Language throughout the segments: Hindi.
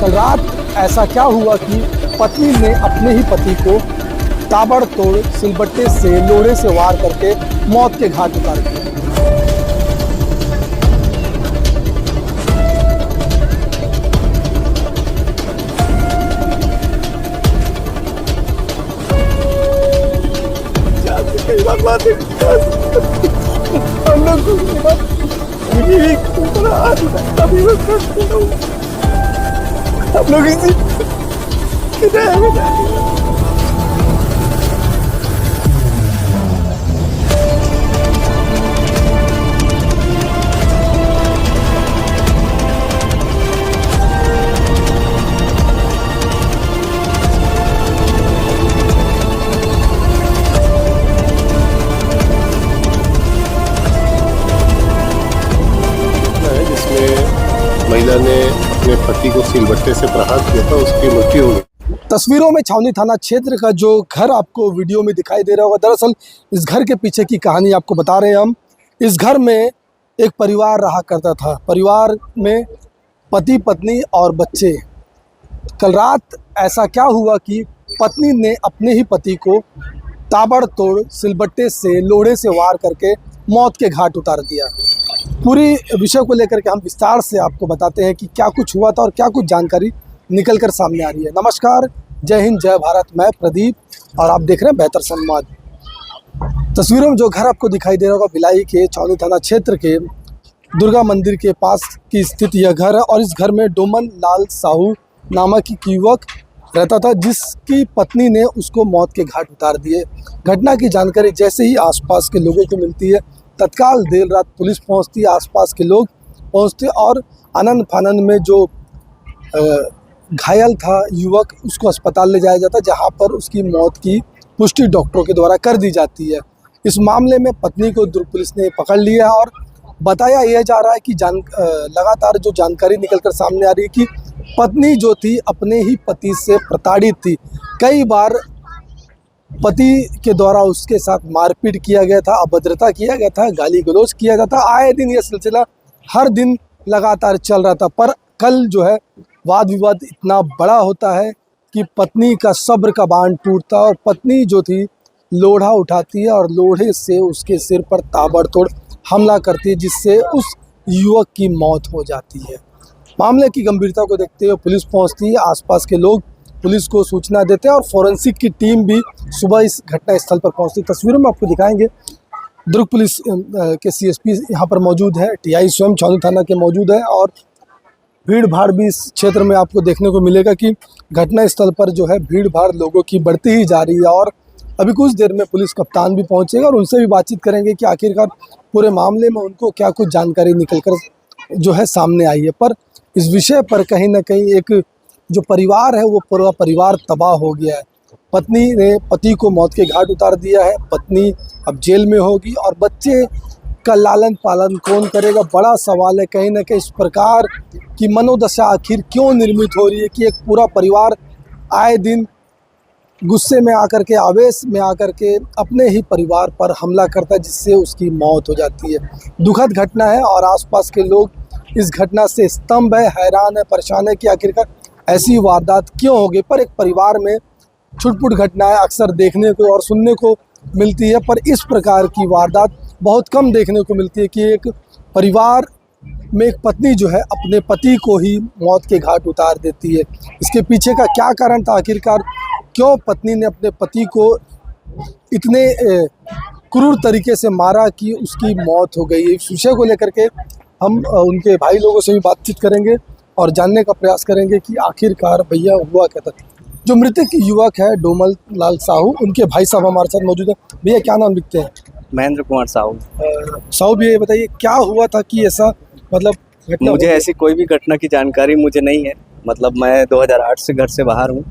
कल रात ऐसा क्या हुआ कि पत्नी ने अपने ही पति को ताबड़तोड़ सिलबट्टे से लोहे से वार करके मौत के घाट उतार दिया। हम लोग इसी महिला ने अपने पति को सिलबट्टे से प्रहार किया था, उसकी मृत्यु हो गई। तस्वीरों में छावनी थाना क्षेत्र का जो घर आपको वीडियो में दिखाई दे रहा होगा, दरअसल इस घर के पीछे की कहानी आपको बता रहे हैं हम। इस घर में एक परिवार रहा करता था। परिवार में पति पत्नी और बच्चे। कल रात ऐसा क्या हुआ कि पत्नी ने अपने ही पति को ताबड़तोड़ सिलबट्टे से लोहे से वार करके मौत के घाट उतार दिया। पूरी विषय को लेकर के हम विस्तार से आपको बताते हैं कि क्या कुछ हुआ था और क्या कुछ जानकारी निकल कर सामने आ रही है। नमस्कार, जय हिंद, जय भारत। मैं प्रदीप और आप देख रहे हैं बेहतर संवाद। तस्वीरों में जो घर आपको दिखाई दे रहा होगा, भिलाई के छावनी थाना क्षेत्र के दुर्गा मंदिर के पास की स्थित यह घर है। और इस घर में डोमन लाल साहू नामक एक युवक रहता था, जिसकी पत्नी ने उसको मौत के घाट उतार दिए। घटना की जानकारी जैसे ही आसपास के लोगों को मिलती है, तत्काल देर रात पुलिस पहुंचती है, आसपास के लोग पहुंचते और आनंद फानंद में जो घायल था युवक, उसको अस्पताल ले जाया जाता, जहां पर उसकी मौत की पुष्टि डॉक्टरों के द्वारा कर दी जाती है। इस मामले में पत्नी को दुर्ग पुलिस ने पकड़ लिया और बताया यह जा रहा है कि लगातार जो जानकारी निकलकर सामने आ रही है कि पत्नी जो थी अपने ही पति से प्रताड़ित थी। कई बार पति के द्वारा उसके साथ मारपीट किया गया था, अभद्रता किया गया था, गाली गलौज किया गया था। आए दिन यह सिलसिला हर दिन लगातार चल रहा था। पर कल जो है वाद विवाद इतना बड़ा होता है कि पत्नी का सब्र का बांध टूटता है और पत्नी जो थी लोढ़ा उठाती है और लोढ़े से उसके सिर पर ताबड़तोड़ हमला करती है, जिससे उस युवक की मौत हो जाती है। मामले की गंभीरता को देखते हुए पुलिस पहुंचती है, आसपास के लोग पुलिस को सूचना देते हैं और फोरेंसिक की टीम भी सुबह इस घटना स्थल पर पहुंचती। तस्वीरों में आपको दिखाएंगे दुर्ग पुलिस के सीएसपी यहाँ पर मौजूद है, टीआई स्वयं छावनी थाना के मौजूद है और भीड़ भाड़ भी इस क्षेत्र में आपको देखने को मिलेगा कि घटना स्थल पर जो है भीड़ भाड़ लोगों की बढ़ती ही जा रही है। और अभी कुछ देर में पुलिस कप्तान भी पहुँचेगा और उनसे भी बातचीत करेंगे कि आखिरकार पूरे मामले में उनको क्या कुछ जानकारी निकल कर जो है सामने आई है। पर इस विषय पर कहीं ना कहीं एक जो परिवार है वो पूरा परिवार तबाह हो गया है। पत्नी ने पति को मौत के घाट उतार दिया है, पत्नी अब जेल में होगी और बच्चे का लालन पालन कौन करेगा, बड़ा सवाल है। कहीं ना कहीं इस प्रकार की मनोदशा आखिर क्यों निर्मित हो रही है कि एक पूरा परिवार आए दिन गुस्से में आकर के, आवेश में आकर के अपने ही परिवार पर हमला करता है, जिससे उसकी मौत हो जाती है। दुखद घटना है और आसपास के लोग इस घटना से स्तंभ है, हैरान है, परेशान है कि आखिरकार ऐसी वारदात क्यों हो गई। पर एक परिवार में छुटपुट घटनाएं अक्सर देखने को और सुनने को मिलती है, पर इस प्रकार की वारदात बहुत कम देखने को मिलती है कि एक परिवार में एक पत्नी जो है अपने पति को ही मौत के घाट उतार देती है। इसके पीछे का क्या कारण था, आखिरकार क्यों पत्नी ने अपने पति को इतने क्रूर तरीके से मारा कि उसकी मौत हो गई। इस विषय को लेकर के हम उनके भाई लोगों से भी बातचीत करेंगे और जानने का प्रयास करेंगे कि आखिरकार भैया हुआ क्या था। जो मृतक युवक है डोमन लाल साहू, उनके भाई साहब हमारे साथ मौजूद है। भैया क्या नाम लिखते हैं? महेंद्र कुमार साहू। साहू भैया बताइए क्या हुआ था कि ऐसा मतलब घटना? मुझे ऐसी कोई भी घटना की जानकारी मुझे नहीं है। मतलब मैं 2008 से घर से बाहर हूँ।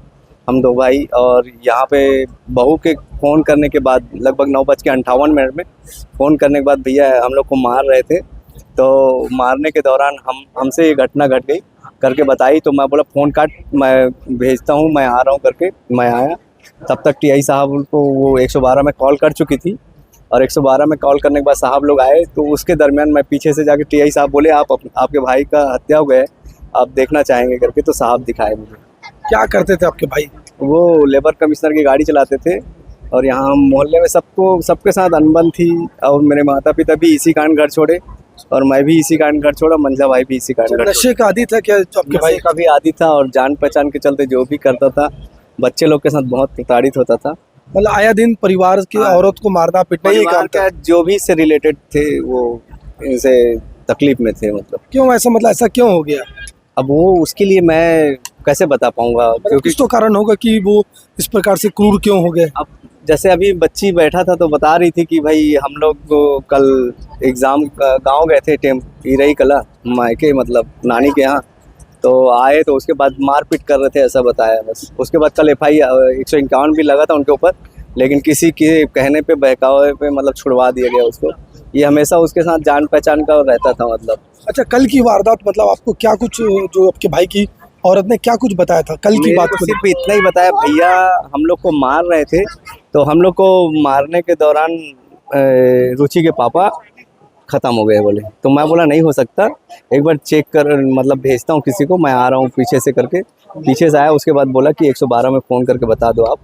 हम दो भाई और यहाँ पे बहू के फ़ोन करने के बाद लगभग 9:58 में फ़ोन करने के बाद भैया हम लोग को मार रहे थे। तो मारने के दौरान हमसे ये घटना घट गई करके बताई। तो मैं बोला फ़ोन काट, मैं भेजता हूँ, मैं आ रहा हूँ करके मैं आया। तब तक टीआई साहब को वो 112 में कॉल कर चुकी थी और 112 में कॉल करने के बाद साहब लोग आए। तो उसके दरमियान मैं पीछे से जाके टीआई साहब बोले आपके भाई का हत्या हो गया है। आप देखना चाहेंगे करके, तो साहब दिखाए मुझे। क्या करते थे आपके भाई? वो लेबर कमिश्नर की गाड़ी चलाते थे और यहाँ मोहल्ले में सबके साथ अनबन थी, और मेरे माता पिता भी इसी कारण घर छोड़े और मैं भी इसी कारण घर छोड़ा, मंझा भाई भी इसी कारण घर नशे का आदी था क्या जो आपके छोड़ा। भाई? भाई का भी आदी था और जान पहचान के चलते जो भी करता था बच्चे लोग के साथ बहुत प्रताड़ित होता था। मतलब आया दिन परिवार की हाँ। औरत को मारना पीटना ही परिवार काम था। का जो भी से रिलेटेड थे वो इनसे तकलीफ में थे, मतलब क्यों ऐसा, मतलब ऐसा क्यों हो गया? अब वो उसके लिए मैं कैसे बता पाऊंगा, मतलब क्योंकि कुछ तो कारण होगा कि वो इस प्रकार से क्रूर क्यों हो गए। अब जैसे अभी बच्ची बैठा था तो बता रही थी कि भाई हम लोग को कल एग्ज़ाम गांव गए थे, हिरई कला मायके, मतलब नानी के यहाँ, तो आए तो उसके बाद मारपीट कर रहे थे, ऐसा बताया बस। उसके बाद कल FIR 151 भी लगा था उनके ऊपर, लेकिन किसी के कहने पे बहकावे पे मतलब छुड़वा दिया गया उसको। ये हमेशा उसके साथ जान पहचान का रहता था, मतलब अच्छा, कल की वारदात मतलब आपको क्या कुछ, जो आपके भाई की औरत ने क्या कुछ बताया था कल की मेरे बात को को? सिर्फ इतना ही बताया, भैया हम लोग को मार रहे थे, तो हम लोग को मारने के दौरान रुचि के पापा ख़त्म हो गए बोले। तो मैं बोला नहीं हो सकता, एक बार चेक कर, मतलब भेजता हूँ किसी को, मैं आ रहा हूँ पीछे से करके। पीछे से आया, उसके बाद बोला कि 112 में फ़ोन करके बता दो आप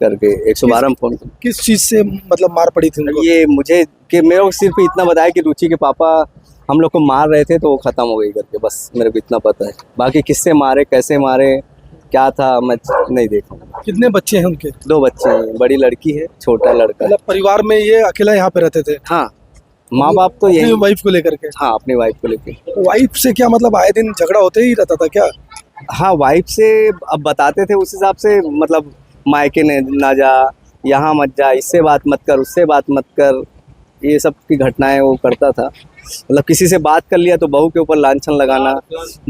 करके। 112 में फ़ोन। किस चीज से मतलब मार पड़ी थी उनको? ये मुझे कि मेरे को सिर्फ इतना बताया कि रुचि के पापा हम लोग को मार रहे थे तो वो ख़त्म हो गई करके, बस मेरे को इतना पता है। बाकी किससे मारे, कैसे मारे, क्या था, मैं नहीं देखा। कितने बच्चे हैं उनके? 2 बच्चे हैं, बड़ी लड़की है, छोटा लड़का है। मतलब परिवार में ये अकेला यहाँ पे रहते थे? हाँ, माँ बाप तो अपनी यही। वाइफ को लेकर के? हाँ, अपनी वाइफ को लेके। तो वाइफ से क्या मतलब आए दिन झगड़ा होते ही रहता था क्या? हाँ, वाइफ से अब बताते थे उस हिसाब से, मतलब मायके ने ना जा, यहाँ मत जा, इससे बात मत कर, उससे बात मत कर, ये सब की घटनाएं वो करता था। मतलब किसी से बात कर लिया तो बहू के ऊपर लांछन लगाना,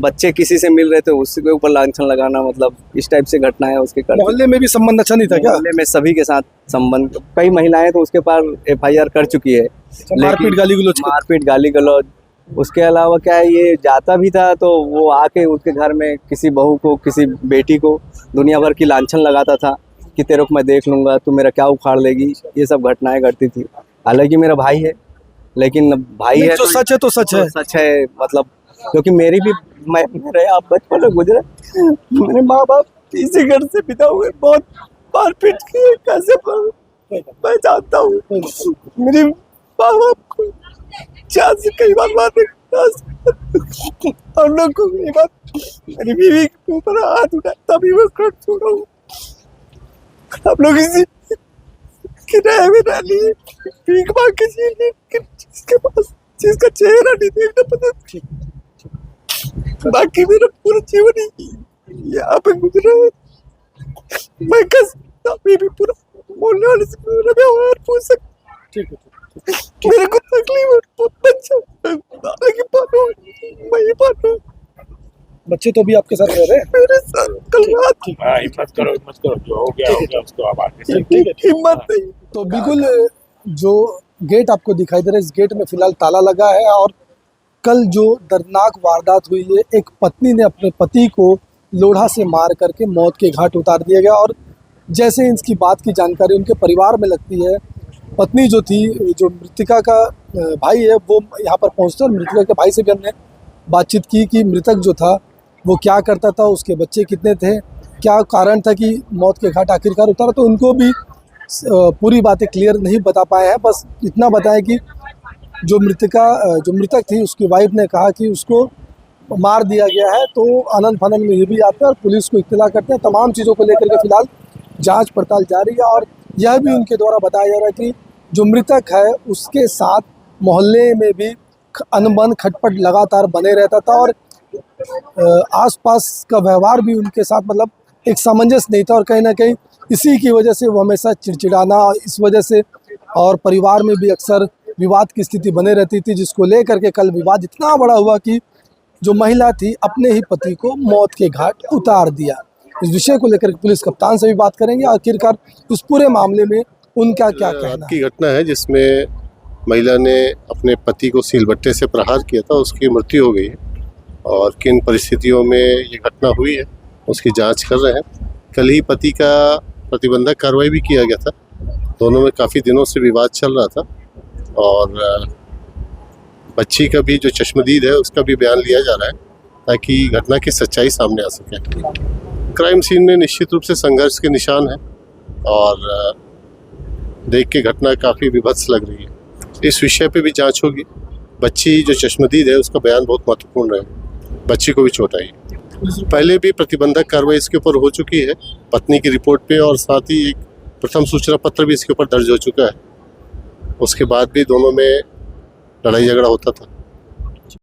बच्चे किसी से मिल रहे थे उसके ऊपर लांछन लगाना, मतलब इस टाइप से घटनाएं उसके करते। मोहल्ले में भी संबंध अच्छा नहीं था क्या? मोहल्ले में सभी के साथ संबंध, कई महिलाएं तो उसके पास FIR कर चुकी है। मारपीट गाली गलौज? मारपीट गाली गलौज। उसके अलावा क्या है, ये जाता भी था तो वो आके उसके घर में किसी बहू को, किसी बेटी को दुनिया भर की लांछन लगाता था कि तेरे को मैं देख लूँगा, तू मेरा क्या उखाड़ लेगी। ये सब घटनाएं घटती थी। हालांकि मेरा भाई है, लेकिन भाई है जो सच है तो सच है। सच है, मतलब क्योंकि मेरी भी मेरे आप बचपन में गुजरे, मेरे माँ बाप इसी घर से पिता हुए, बहुत मारपीट किए, कैसे मैं जानता हूँ। मेरे माँ बाप को 4 से कई बार मारने, हम लोग को कई बार मेरी बीवी के ऊपर हाथ उठाया, तभी मैं कर छोड़ा हूँ। हम लोग इसी किराए में रह लिए, भीख मांग के जी लिए, जिसके पास जिसका चेहरा नहीं देखना पता। बाकी मेरा पूरा जीवन ही यहाँ पे गुजरा है। मैं कैसे अभी भी पूरा बोलने वाले से मेरा व्यवहार पूछ सकता। ठीक है। मेरे को तकलीफ है, बच्चा लेकिन पालो, मैं ही पालो। बच्चे तो भी आपके साथ रह रहे हैं? मेरे साथ कल रात हिम्मत करो जो हो गया उसको आप आगे से हिम्मत नहीं। तो बिल्कुल जो गेट आपको दिखाई दे रहा है, इस गेट में फिलहाल ताला लगा है। और कल जो दर्दनाक वारदात हुई है, एक पत्नी ने अपने पति को लोढ़ा से मार करके मौत के घाट उतार दिया गया। और जैसे इसकी बात की जानकारी उनके परिवार में लगती है, पत्नी जो थी, जो मृतका का भाई है, वो यहाँ पर पहुँचते और मृतका के भाई से भी हमने बातचीत की कि मृतक जो था वो क्या करता था, उसके बच्चे कितने थे, क्या कारण था कि मौत के घाट आखिरकार उतारा। तो उनको भी पूरी बातें क्लियर नहीं बता पाए हैं, बस इतना बताया कि जो मृतक थी उसकी वाइफ ने कहा कि उसको मार दिया गया है। तो आनंद फानंद में ये भी आते हैं और पुलिस को इत्तला करते हैं। तमाम चीज़ों को लेकर के फिलहाल जांच पड़ताल जारी है। और यह भी उनके द्वारा बताया जा रहा है कि जो मृतक है उसके साथ मोहल्ले में भी अनबन खटपट लगातार बने रहता था और आसपास का व्यवहार भी उनके साथ मतलब एक सामंजस्य नहीं था। और कहीं ना कहीं इसी की वजह से वो हमेशा चिड़चिड़ाना, इस वजह से और परिवार में भी अक्सर विवाद की स्थिति बने रहती थी, जिसको लेकर के कल विवाद इतना बड़ा हुआ कि जो महिला थी अपने ही पति को मौत के घाट उतार दिया। इस विषय को लेकर पुलिस कप्तान से भी बात करेंगे, आखिरकार उस पूरे मामले में उनका क्या कहना की घटना है जिसमें महिला ने अपने पति को सिलबट्टे से प्रहार किया था, उसकी मृत्यु हो गई है। और किन परिस्थितियों में ये घटना हुई है उसकी जांच कर रहे हैं। कल ही पति का प्रतिबंधक कार्रवाई भी किया गया था। दोनों में काफ़ी दिनों से विवाद चल रहा था और बच्ची का भी जो चश्मदीद है उसका भी बयान लिया जा रहा है। ताकि घटना की सच्चाई सामने आ सके। क्राइम सीन में निश्चित रूप से संघर्ष के निशान हैं और देख के घटना काफ़ी विभत्स लग रही है। इस विषय पे भी जांच होगी। बच्ची जो चश्मदीद है उसका बयान बहुत महत्वपूर्ण है। बच्ची को भी चोट आई। पहले भी प्रतिबंधक कार्रवाई इसके ऊपर हो चुकी है पत्नी की रिपोर्ट पे, और साथ ही एक प्रथम सूचना पत्र भी इसके ऊपर दर्ज हो चुका है। उसके बाद भी दोनों में लड़ाई झगड़ा होता था।